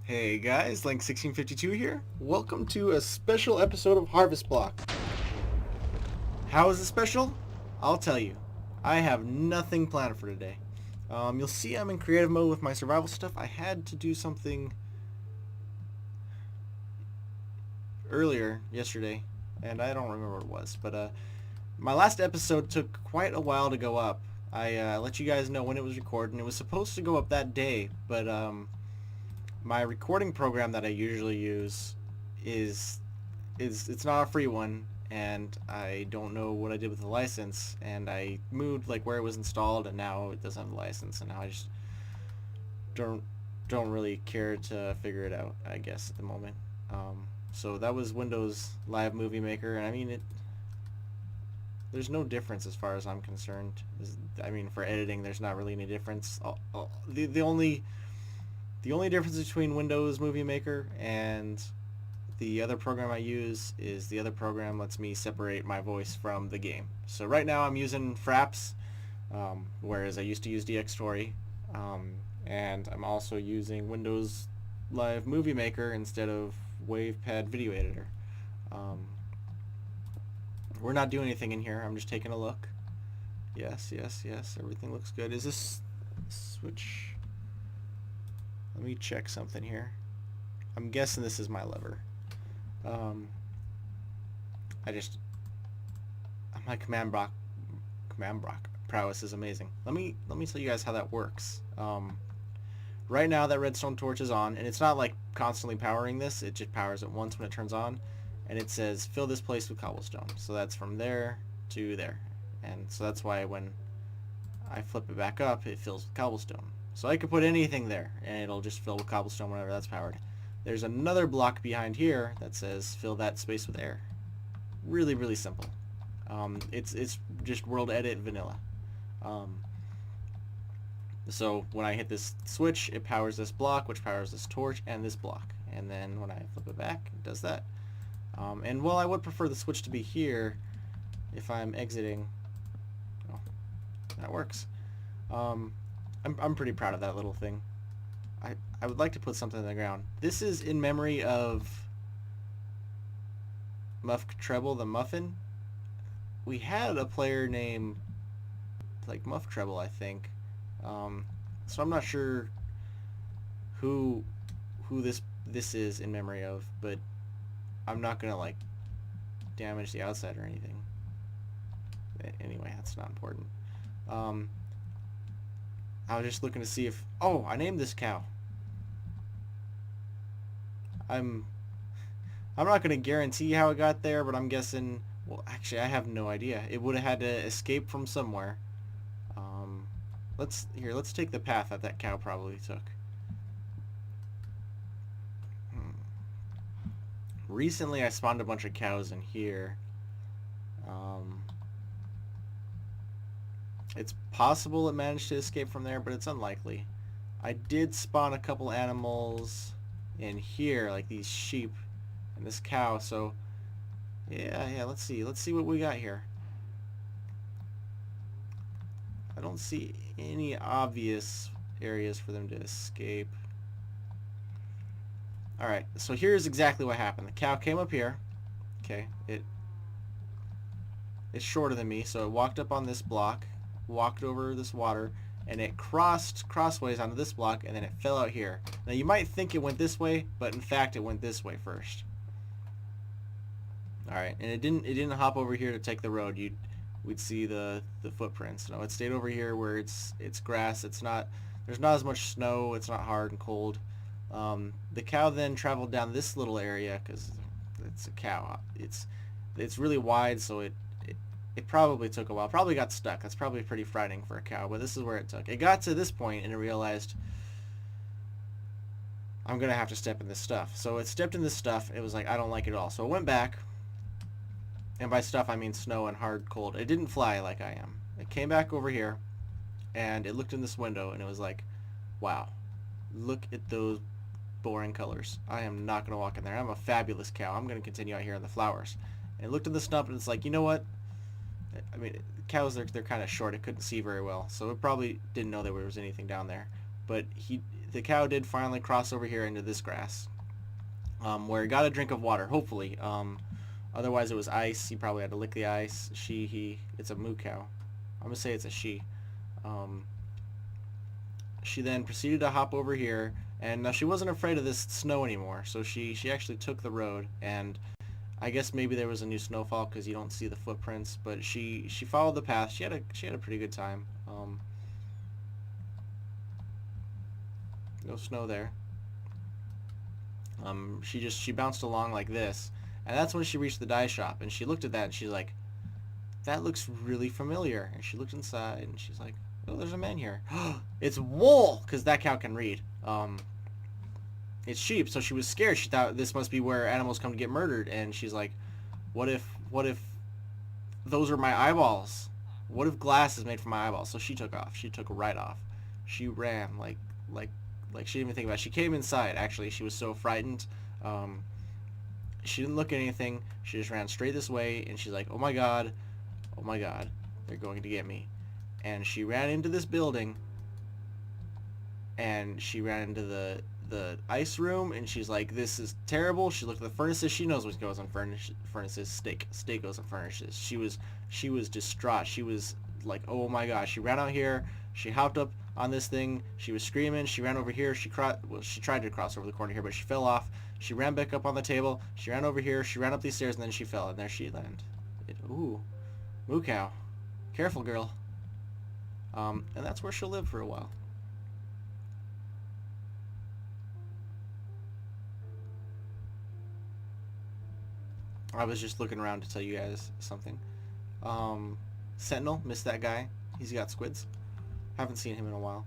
Hey guys, Link1652 here. Welcome to a special episode of Harvest Block. How is it special? I'll tell you. I have nothing planned for today. You'll see I'm in creative mode with my survival stuff. I had to do something earlier yesterday, and I don't remember what it was, but my last episode took quite a while to go up. I let you guys know when it was recorded, and it was supposed to go up that day, but my recording program that I usually use is it's not a free one, and I don't know what I did with the license, and I moved like where it was installed, and now it doesn't have the license, and now I just don't don't really care to figure it out, I guess, at the moment. So that was Windows Live Movie Maker, and I mean there's no difference as far as I'm concerned. I mean, for editing, there's not really any difference. The only difference between Windows Movie Maker and the other program I use is the other program lets me separate my voice from the game. So right now I'm using Fraps, whereas I used to use DxTory, and I'm also using Windows Live Movie Maker instead of WavePad Video Editor. We're not doing anything in here. I'm just taking a look. Yes. Everything looks good. Is this switch? Let me check something here. I'm guessing this is my lever. My command block prowess is amazing. Let me tell you guys how that works. Right now that redstone torch is on, and it's not like constantly powering this. It just powers it once when it turns on, and it says fill this place with cobblestone. So that's from there to there, and so that's why when I flip it back up, it fills with cobblestone. So I could put anything there, and it'll just fill with cobblestone whenever that's powered. There's another block behind here that says fill that space with air. Really, really simple. It's just world edit vanilla. So when I hit this switch, it powers this block, which powers this torch and this block. And then when I flip it back, it does that. And while I would prefer the switch to be here, if I'm exiting, oh, that works. I'm pretty proud of that little thing. I would like to put something on the ground. This is in memory of Muff Treble the Muffin. We had a player named like Muff Treble, I think. So I'm not sure who this is in memory of, but I'm not gonna like damage the outside or anything. Anyway, that's not important. I was just looking to see if... Oh, I named this cow. I'm not going to guarantee how it got there, but I'm guessing... Well, actually, I have no idea. It would have had to escape from somewhere. Let's take the path that cow probably took. Recently, I spawned a bunch of cows in here. It's possible it managed to escape from there, but it's unlikely. I did spawn a couple animals in here, like these sheep and this cow, so yeah, let's see what we got here. I don't see any obvious areas for them to escape. Alright, so here's exactly what happened. The cow came up here. Okay, it's shorter than me, so it walked up on this block, walked over this water, and it crossed crossways onto this block, and then it fell out here. Now you might think it went this way, but in fact it went this way first. Alright, and it didn't hop over here to take the road. We'd see the footprints. No, it stayed over here where it's grass. There's not as much snow. It's not hard and cold. The cow then traveled down this little area because it's a cow. It's really wide, so it probably took a while. Probably got stuck. That's probably pretty frightening for a cow, but this is where it took. It got to this point and it realized I'm gonna have to step in this stuff. So it stepped in this stuff. It was like, I don't like it at all. So it went back. And by stuff, I mean snow and hard cold. It didn't fly like I am. It came back over here, and it looked in this window, and it was like, wow, look at those boring colors. I am not going to walk in there. I'm a fabulous cow. I'm going to continue out here in the flowers. And it looked in the stump, and it's like, you know what? I mean, cows, they're kind of short. It couldn't see very well, so it probably didn't know there was anything down there. But the cow did finally cross over here into this grass, where it got a drink of water, hopefully. Otherwise it was ice. He probably had to lick the ice. It's a moo cow. I'm gonna say it's a she. Um, she then proceeded to hop over here, and now she wasn't afraid of this snow anymore. So she actually took the road, and I guess maybe there was a new snowfall because you don't see the footprints. But she followed the path. She had a pretty good time. No snow there. She bounced along like this, and that's when she reached the dye shop, and she looked at that and she's like, that looks really familiar. And she looked inside and she's like, oh, there's a man here. It's wool, because that cow can read. It's sheep, so she was scared. She thought this must be where animals come to get murdered, and she's like, what if those are my eyeballs? What if glass is made from my eyeballs? So she took off. She took right off. She ran like she didn't even think about it. She came inside, actually. She was so frightened. She didn't look at anything. She just ran straight this way, and she's like, oh my god, they're going to get me. And she ran into this building, and she ran into the ice room, and she's like, this is terrible. She looked at the furnaces. She knows what goes on furnaces. Steak goes on furnaces. She was distraught. She was like, oh my gosh. She ran out here. She hopped up on this thing. She was screaming. She ran over here. She tried to cross over the corner here, but she fell off. She ran back up on the table. She ran over here. She ran up these stairs, and then she fell, and there she landed. Ooh, moo cow. Careful, girl. And that's where she'll live for a while. I was just looking around to tell you guys something. Sentinel, missed that guy. He's got squids. Haven't seen him in a while.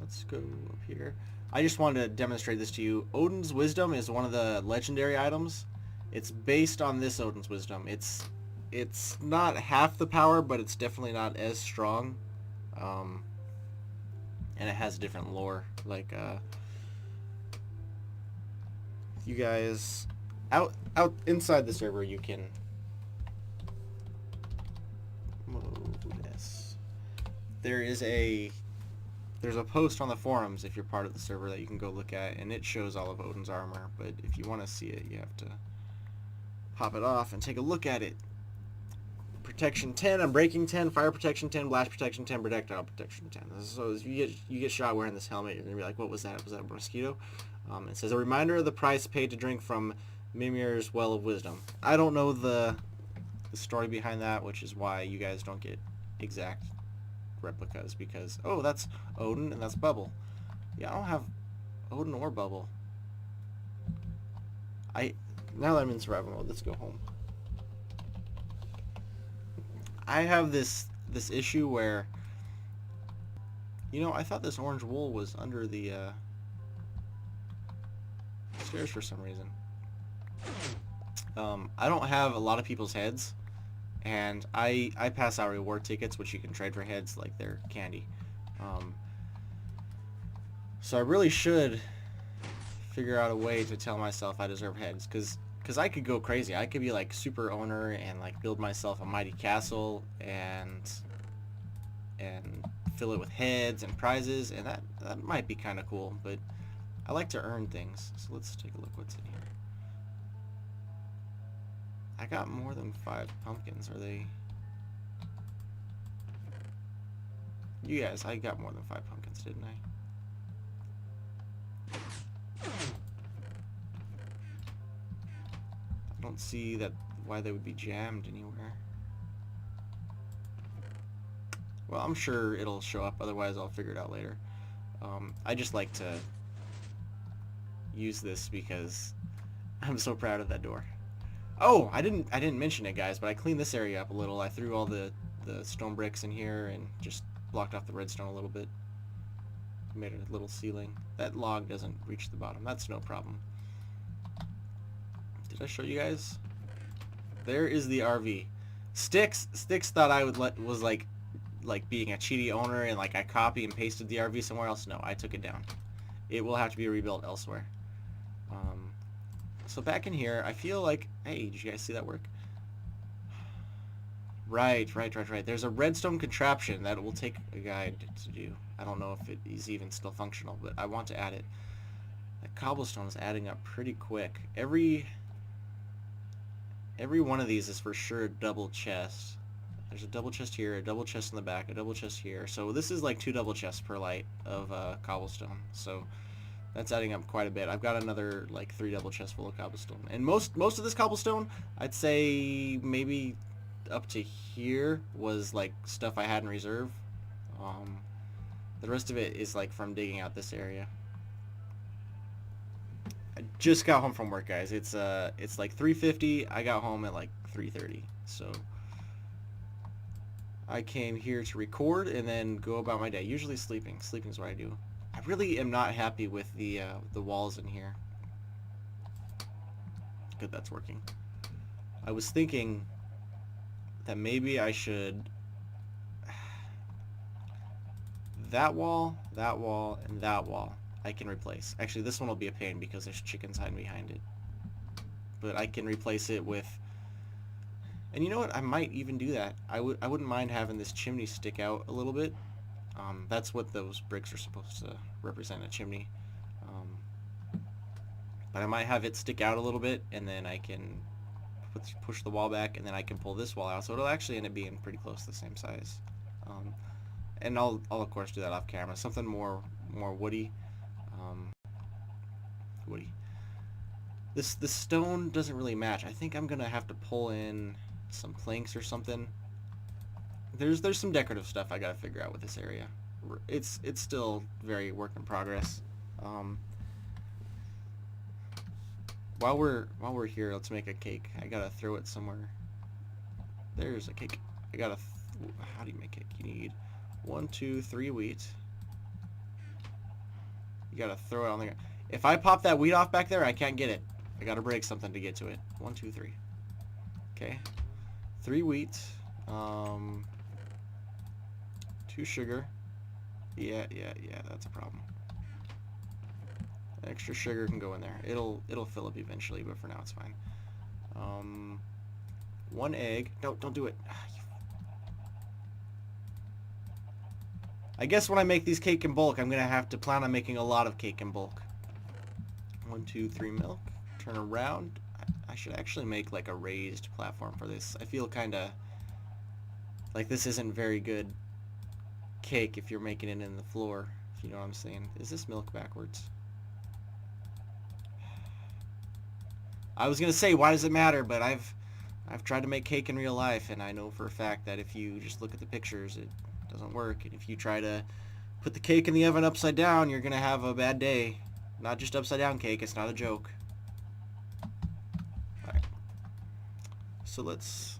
Let's go up here. I just wanted to demonstrate this to you. Odin's Wisdom is one of the legendary items. It's based on this Odin's Wisdom. It's not half the power, but it's definitely not as strong. And it has different lore. Like, you guys... Out inside the server, you can move this. There's a post on the forums if you're part of the server that you can go look at, and it shows all of Odin's armor. But if you want to see it, you have to pop it off and take a look at it. Protection 10, Unbreaking 10, Fire Protection 10, Blast Protection 10, Projectile Protection 10. So if you get shot wearing this helmet, you're gonna be like, what was that? Was that a mosquito? It says a reminder of the price paid to drink from Mimir's Well of Wisdom. I don't know the story behind that, which is why you guys don't get exact replicas, because, oh, that's Odin and that's Bubble. Yeah, I don't have Odin or Bubble. Now that I'm in survival mode, let's go home. I have this issue where, I thought this orange wool was under the stairs for some reason. I don't have a lot of people's heads, and I pass out reward tickets, which you can trade for heads like they're candy. So I really should figure out a way to tell myself I deserve heads, because I could go crazy. I could be like super owner and like build myself a mighty castle and fill it with heads and prizes, and that might be kind of cool, but I like to earn things. So let's take a look what's in here. I got more than 5 pumpkins. Are they... You guys, I got more than 5 pumpkins, didn't I? I don't see why they would be jammed anywhere. Well, I'm sure it'll show up, otherwise I'll figure it out later. I just like to use this because I'm so proud of that door. Oh, I didn't mention it, guys, but I cleaned this area up a little. I threw all the stone bricks in here and just blocked off the redstone a little bit. Made a little ceiling. That log doesn't reach the bottom. That's no problem. Did I show you guys? There is the RV. Sticks thought I was like being a cheaty owner and like I copy and pasted the RV somewhere else. No, I took it down. It will have to be rebuilt elsewhere. So back in here, I feel like, hey, did you guys see that work? Right. There's a redstone contraption that will take a guide to do. I don't know if it is even still functional, but I want to add it. That cobblestone is adding up pretty quick. Every one of these is for sure a double chest. There's a double chest here, a double chest in the back, a double chest here. So this is like 2 double chests per light of cobblestone. So that's adding up quite a bit. I've got another like 3 double chests full of cobblestone. And most of this cobblestone, I'd say maybe up to here was like stuff I had in reserve. The rest of it is like from digging out this area. I just got home from work, guys. It's like 3:50. I got home at like 3:30. So I came here to record and then go about my day. Usually sleeping. Sleeping is what I do. I really am not happy with the walls in here. Good, that's working. I was thinking that maybe I should that wall, and that wall I can replace. Actually, this one will be a pain because there's chickens hiding behind it. But I can replace it with, and you know what? I might even do that. I wouldn't mind having this chimney stick out a little bit. That's what those bricks are supposed to represent, a chimney. But I might have it stick out a little bit, and then I can push the wall back, and then I can pull this wall out. So it'll actually end up being pretty close to the same size. And I'll of course do that off camera. Something more woody. Woody. This stone doesn't really match. I think I'm gonna have to pull in some planks or something. There's some decorative stuff I gotta figure out with this area. It's still very work in progress. While we're here, let's make a cake. I gotta throw it somewhere. There's a cake. I gotta. How do you make cake? You need 1, 2, 3 wheat. You gotta throw it on the ground. If I pop that wheat off back there, I can't get it. I gotta break something to get to it. 1, 2, 3. Okay. 3 wheat. 2 sugar. Yeah, that's a problem. Extra sugar can go in there. It'll fill up eventually, but for now it's fine. 1 egg. No, don't do it. I guess when I make these cake in bulk, I'm gonna have to plan on making a lot of cake in bulk. 1, 2, 3 milk. Turn around. I should actually make like a raised platform for this. I feel kind of like this isn't very good cake if you're making it in the floor, if you know what I'm saying. Is this milk backwards? I was gonna say, why does it matter? But I've tried to make cake in real life, and I know for a fact that if you just look at the pictures, it doesn't work. And if you try to put the cake in the oven upside down, you're gonna have a bad day. Not just upside down cake. It's not a joke. All right. So let's.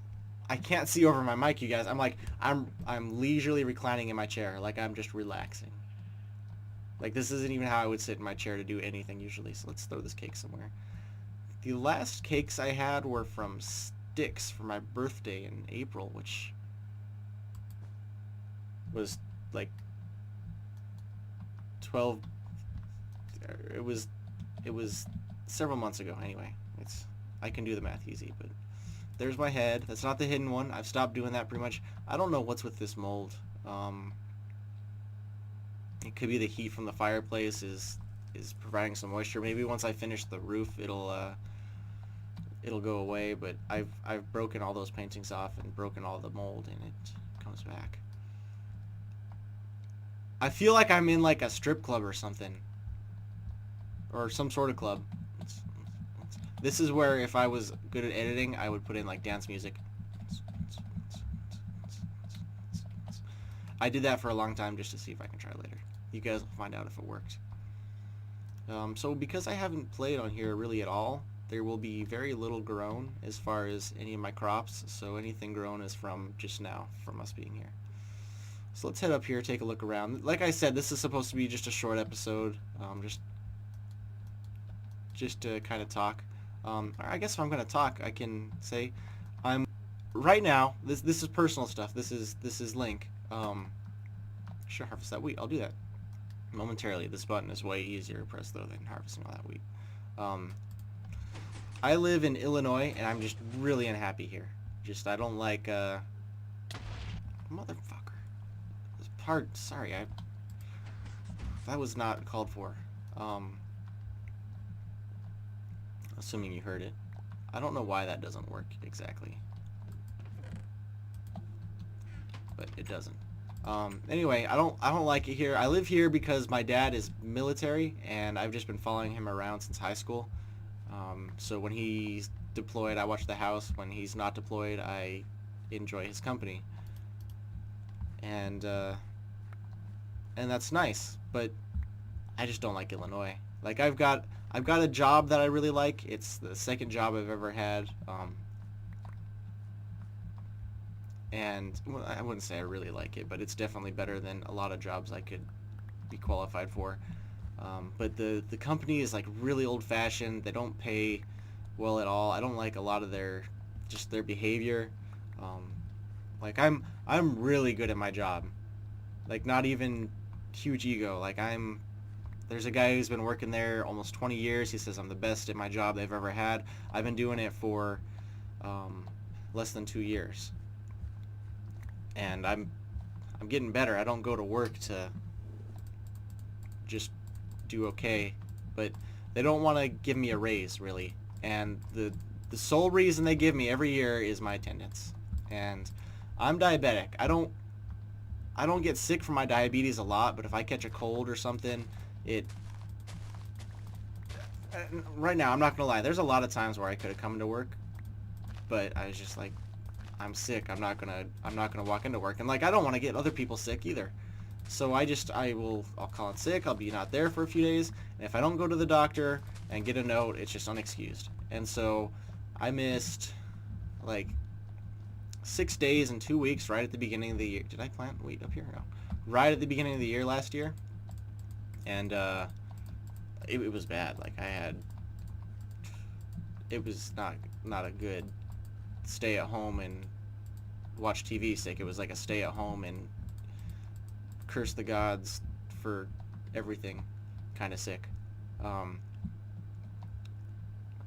I can't see over my mic, you guys. I'm leisurely reclining in my chair, like I'm just relaxing. Like this isn't even how I would sit in my chair to do anything usually. So let's throw this cake somewhere. The last cakes I had were from Sticks for my birthday in April, which was like 12. It was several months ago. Anyway, I can do the math easy, but there's my head. That's not the hidden one. I've stopped doing that pretty much. I don't know what's with this mold. It could be the heat from the fireplace is providing some moisture. Maybe once I finish the roof, it'll go away. But I've broken all those paintings off and broken all the mold, and it comes back. I feel like I'm in like a strip club or something, or some sort of club. This is where if I was good at editing, I would put in like dance music. I did that for a long time just to see if I can try later. You guys will find out if it worked. So because I haven't played on here really at all, there will be very little grown as far as any of my crops. So anything grown is from just now, from us being here. So let's head up here, take a look around. Like I said, this is supposed to be just a short episode, just to kind of talk. I guess if I'm going to talk, I can say right now. This is personal stuff. This is Link. Should harvest that wheat. I'll do that momentarily. This button is way easier to press though than harvesting all that wheat. I live in Illinois, and I'm just really unhappy here. I don't like Motherfucker. Sorry, that was not called for. Assuming you heard it. I don't know why that doesn't work exactly. But it doesn't. Anyway, I don't like it here. I live here because my dad is military, and I've just been following him around since high school. So when he's deployed, I watch the house. When he's not deployed, I enjoy his company. And that's nice, but I just don't like Illinois. Like I've got a job that I really like. It's the second job I've ever had. And well, I wouldn't say I really like it, but it's definitely better than a lot of jobs I could be qualified for. But the company is like really old-fashioned. They don't pay well at all. I don't like a lot of their behavior. Like I'm really good at my job. Like not even huge ego. Like there's a guy who's been working there almost 20 years. He says I'm the best at my job they've ever had. I've been doing it for less than 2 years. And I'm getting better. I don't go to work to just do okay, but they don't want to give me a raise really. And the sole reason they give me every year is my attendance. And I'm diabetic. I don't get sick from my diabetes a lot, but if I catch a cold or something, right now I'm not gonna lie. There's a lot of times where I could have come to work, but I was just like, I'm sick. I'm not gonna walk into work, and like I don't want to get other people sick either. So I'll call in sick. I'll be not there for a few days, and if I don't go to the doctor and get a note, it's just unexcused. And so I missed like 6 days and 2 weeks right at the beginning of the year. Did I plant wheat up here? No. Right at the beginning of the year last year, and it was bad. Like it was not a good stay at home and watch TV sick. It was like a stay at home and curse the gods for everything kind of sick.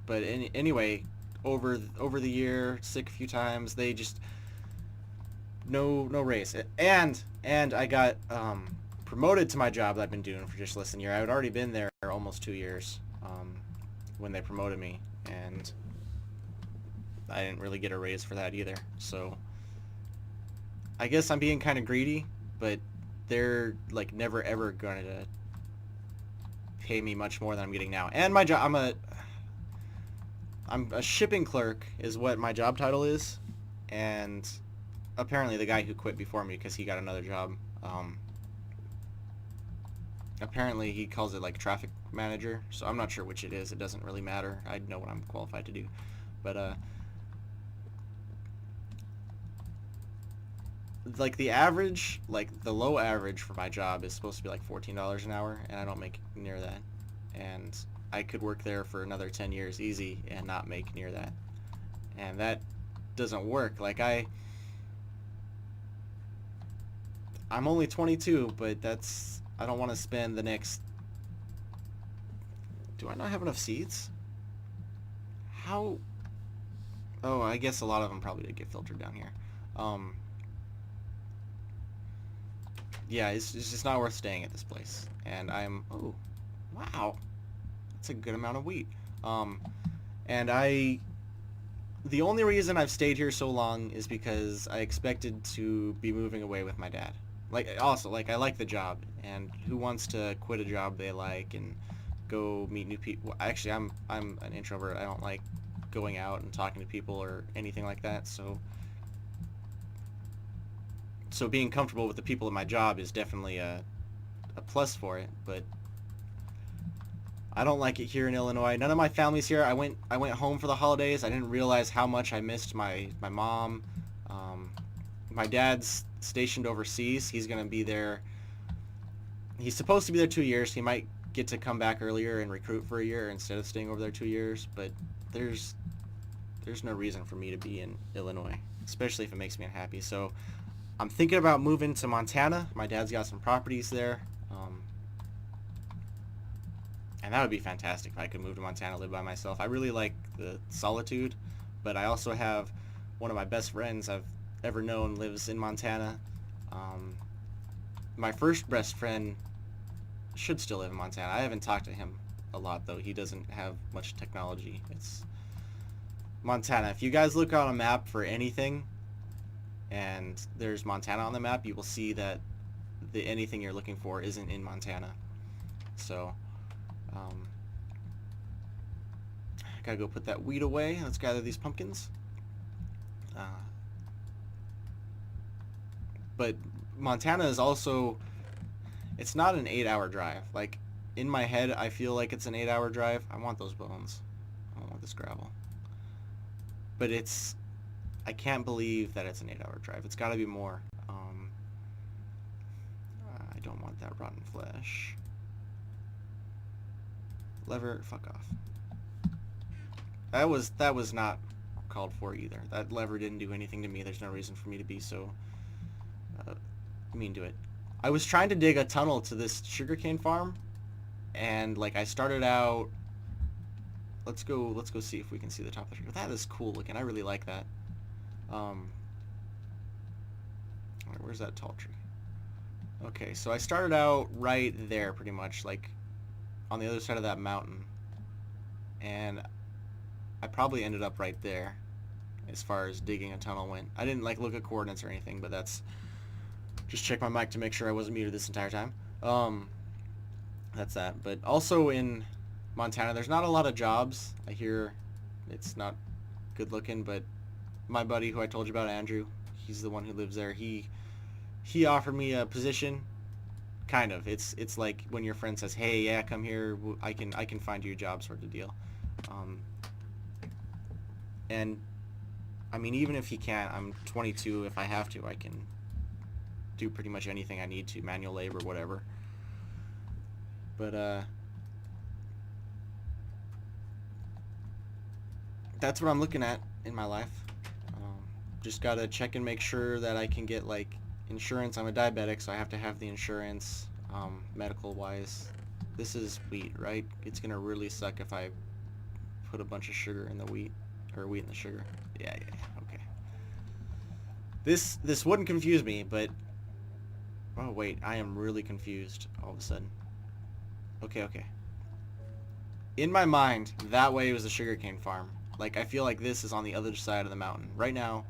But anyway, over the year, sick a few times. They just no raise. And I got promoted to my job that I've been doing for just less than a year. I had already been there almost 2 years when they promoted me, and I didn't really get a raise for that either. So I guess I'm being kind of greedy, but they're like never ever going to pay me much more than I'm getting now. And my job, I'm a shipping clerk is what my job title is, and apparently the guy who quit before me because he got another job, apparently he calls it like traffic manager, so I'm not sure which it is. It doesn't really matter. I know what I'm qualified to do. But like the average, like the low average for my job is supposed to be like $14 an hour, and I don't make near that. And I could work there for another 10 years easy and not make near that. And that doesn't work. Like I'm only 22, but I don't want to spend the next... Do I not have enough seeds? How... Oh, I guess a lot of them probably did get filtered down here. Yeah, it's just not worth staying at this place. And oh, wow. That's a good amount of wheat. And the only reason I've stayed here so long is because I expected to be moving away with my dad. Like, also, like, I like the job, and who wants to quit a job they like and go meet new people? Actually, I'm an introvert. I don't like going out and talking to people or anything like that, so being comfortable with the people at my job is definitely a plus for it, but I don't like it here in Illinois. None of my family's here. I went home for the holidays. I didn't realize how much I missed my mom. My dad's stationed overseas. He's going to be there. He's supposed to be there 2 years. He might get to come back earlier and recruit for a year instead of staying over there 2 years, but there's no reason for me to be in Illinois, especially if it makes me unhappy. So I'm thinking about moving to Montana. My dad's got some properties there. And that would be fantastic if I could move to Montana, live by myself. I really like the solitude, but I also have one of my best friends I've ever known lives in Montana, My first best friend should still live in Montana. I haven't talked to him a lot, though. He doesn't have much technology. It's Montana. If you guys look on a map for anything and there's Montana on the map, you will see that anything you're looking for isn't in Montana. So, gotta go put that weed away. Let's gather these pumpkins. But Montana is also, it's not an 8-hour drive. Like, in my head, I feel like it's an 8-hour drive. I want those bones. I don't want this gravel. But it's, I can't believe that it's an 8-hour drive. It's got to be more. I don't want that rotten flesh. Lever, fuck off. That was not called for either. That lever didn't do anything to me. There's no reason for me to be so mean to it. I was trying to dig a tunnel to this sugarcane farm, and like I started out. Let's go see if we can see the top of the tree. That is cool looking. I really like that. Where's that tall tree? Okay, so I started out right there, pretty much, like on the other side of that mountain, and I probably ended up right there as far as digging a tunnel went. I didn't like look at coordinates or anything, but that's just check my mic to make sure I wasn't muted this entire time. That's that. But also in Montana, there's not a lot of jobs. I hear it's not good looking, but my buddy who I told you about, Andrew, he's the one who lives there. He offered me a position. Kind of. It's like when your friend says, "Hey, yeah, come here. I can find you a job," sort of deal. And I mean, even if he can't, I'm 22. If I have to, I can do pretty much anything I need to, manual labor, whatever. But that's what I'm looking at in my life. Just gotta check and make sure that I can get like insurance. I'm a diabetic, so I have to have the insurance, medical wise. This is wheat, right? It's gonna really suck if I put a bunch of sugar in the wheat, or wheat in the sugar. Yeah, okay. This wouldn't confuse me, but oh wait, I am really confused all of a sudden. Okay. In my mind, that way was a sugarcane farm. Like, I feel like this is on the other side of the mountain. Right now,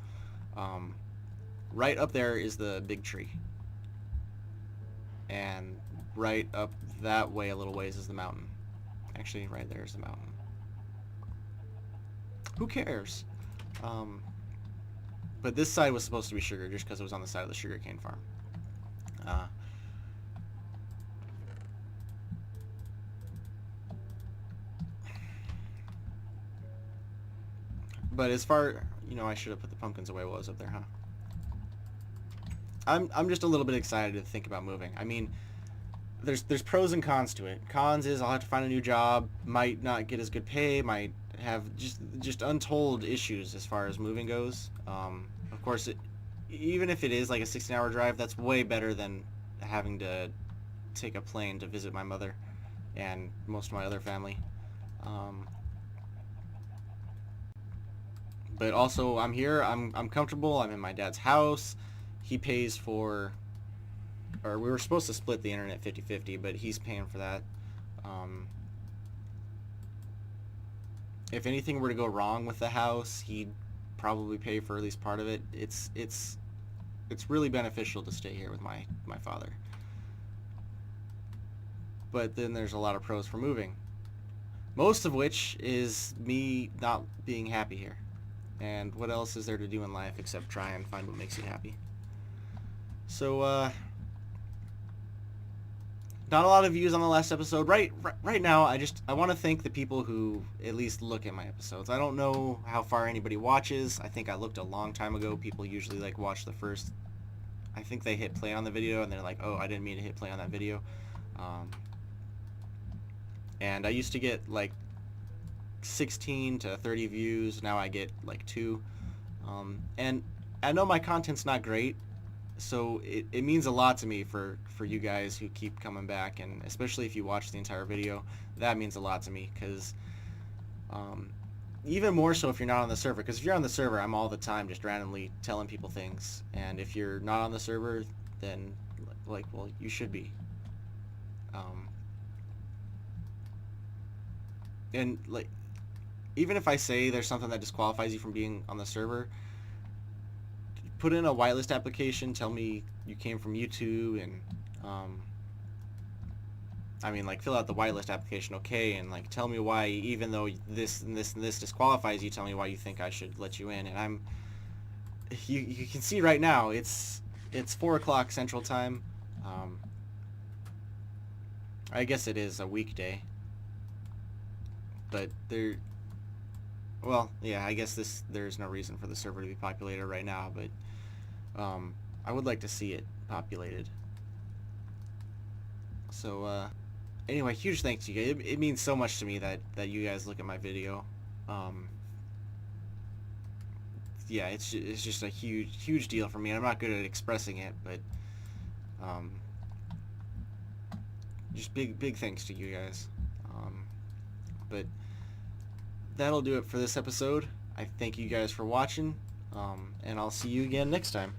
right up there is the big tree. And right up that way a little ways is the mountain. Actually, right there is the mountain. Who cares? But this side was supposed to be sugar just because it was on the side of the sugarcane farm. But as far, I should have put the pumpkins away while I was up there, huh? I'm just a little bit excited to think about moving. I mean, there's pros and cons to it. Cons is I'll have to find a new job, might not get as good pay, might have just untold issues as far as moving goes. Of course, even if it is like a 16-hour drive, that's way better than having to take a plane to visit my mother and most of my other family. But also, I'm here. I'm comfortable. I'm in my dad's house. He pays for, or we were supposed to split the internet 50-50, but he's paying for that. If anything were to go wrong with the house, he'd probably pay for at least part of it. It's really beneficial to stay here with my father. But then there's a lot of pros for moving. Most of which is me not being happy here. And what else is there to do in life except try and find what makes you happy? So, not a lot of views on the last episode. Right now, I want to thank the people who at least look at my episodes. I don't know how far anybody watches. I think I looked a long time ago. People usually like watch the first. I think they hit play on the video and they're like, "Oh, I didn't mean to hit play on that video." And I used to get like 16 to 30 views. Now I get like 2. And I know my content's not great, so it means a lot to me for you guys who keep coming back, and especially if you watch the entire video. That means a lot to me, because even more so if you're not on the server, because if you're on the server, I'm all the time just randomly telling people things, and if you're not on the server, then like, well, you should be. And like, even if I say there's something that disqualifies you from being on the server, put in a whitelist application. Tell me you came from YouTube, and I mean, like, fill out the whitelist application, okay, and like tell me why, even though this and this and this disqualifies you, tell me why you think I should let you in. And you can see right now it's 4 o'clock Central Time. I guess it is a weekday, but well, yeah, I guess there's no reason for the server to be populated right now, but I would like to see it populated. So anyway, huge thanks to you guys. It means so much to me that you guys look at my video. Yeah, it's just a huge deal for me. I'm not good at expressing it, but just big thanks to you guys. But that'll do it for this episode. I thank you guys for watching, and I'll see you again next time.